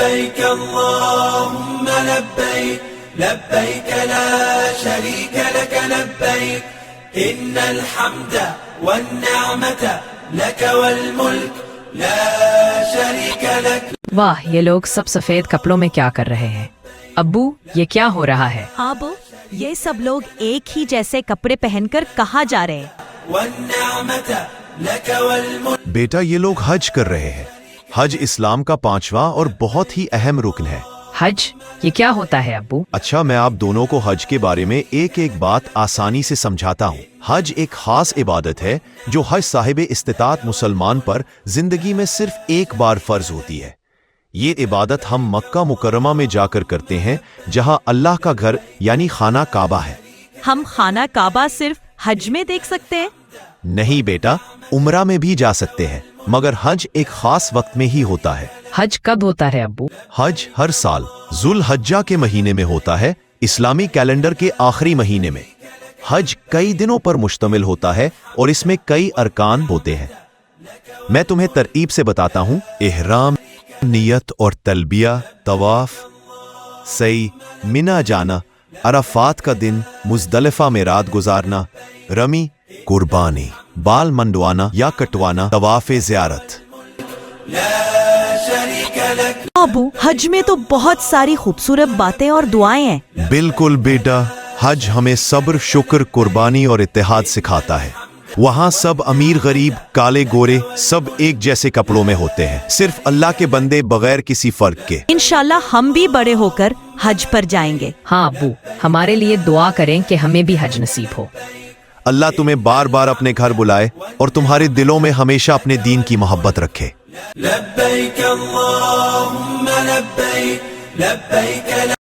لبيك اللهم لبيك لبيك لا شريك لك لبيك إن الحمد والنعمة لك والملك لا شريك لك. واہ، یہ لوگ سب سفید کپڑوں میں کیا کر رہے ہیں؟ ابو، یہ کیا ہو رہا ہے؟ ابو، یہ سب لوگ ایک ہی جیسے کپڑے پہن کر کہاں جا رہے ہیں؟ والنعمة لك والملك. بیٹا، یہ لوگ حج کر رہے ہیں. حج اسلام کا 5واں اور بہت ہی اہم رکن ہے. حج، یہ کیا ہوتا ہے ابو؟ اچھا، میں آپ دونوں کو حج کے بارے میں ایک ایک بات آسانی سے سمجھاتا ہوں. حج ایک خاص عبادت ہے جو حج صاحب استطاعت مسلمان پر زندگی میں صرف ایک بار فرض ہوتی ہے. یہ عبادت ہم مکہ مکرمہ میں جا کر کرتے ہیں، جہاں اللہ کا گھر یعنی خانہ کعبہ ہے. ہم خانہ کعبہ صرف حج میں دیکھ سکتے ہیں؟ نہیں بیٹا، عمرہ میں بھی جا سکتے ہیں، مگر حج ایک خاص وقت میں ہی ہوتا ہے. حج کب ہوتا ہے ابو؟ حج ہر سال ذو الحجہ کے مہینے میں ہوتا ہے، اسلامی کیلنڈر کے آخری مہینے میں. حج کئی دنوں پر مشتمل ہوتا ہے اور اس میں کئی ارکان ہوتے ہیں. میں تمہیں ترتیب سے بتاتا ہوں: احرام، نیت اور تلبیہ، طواف، سعی، منا جانا، عرفات کا دن، مزدلفہ میں رات گزارنا، رمی، قربانی، بال منڈوانا یا کٹوانا، طواف زیارت. ابو، حج میں تو بہت ساری خوبصورت باتیں اور دعائیں ہیں. بالکل بیٹا، حج ہمیں صبر، شکر، قربانی اور اتحاد سکھاتا ہے. وہاں سب امیر غریب، کالے گورے، سب ایک جیسے کپڑوں میں ہوتے ہیں، صرف اللہ کے بندے بغیر کسی فرق کے. انشاءاللہ ہم بھی بڑے ہو کر حج پر جائیں گے. ہاں ابو، ہمارے لیے دعا کریں کہ ہمیں بھی حج نصیب ہو. اللہ تمہیں بار بار اپنے گھر بلائے اور تمہارے دلوں میں ہمیشہ اپنے دین کی محبت رکھے. لبيك اللهم لبيك لبيك لا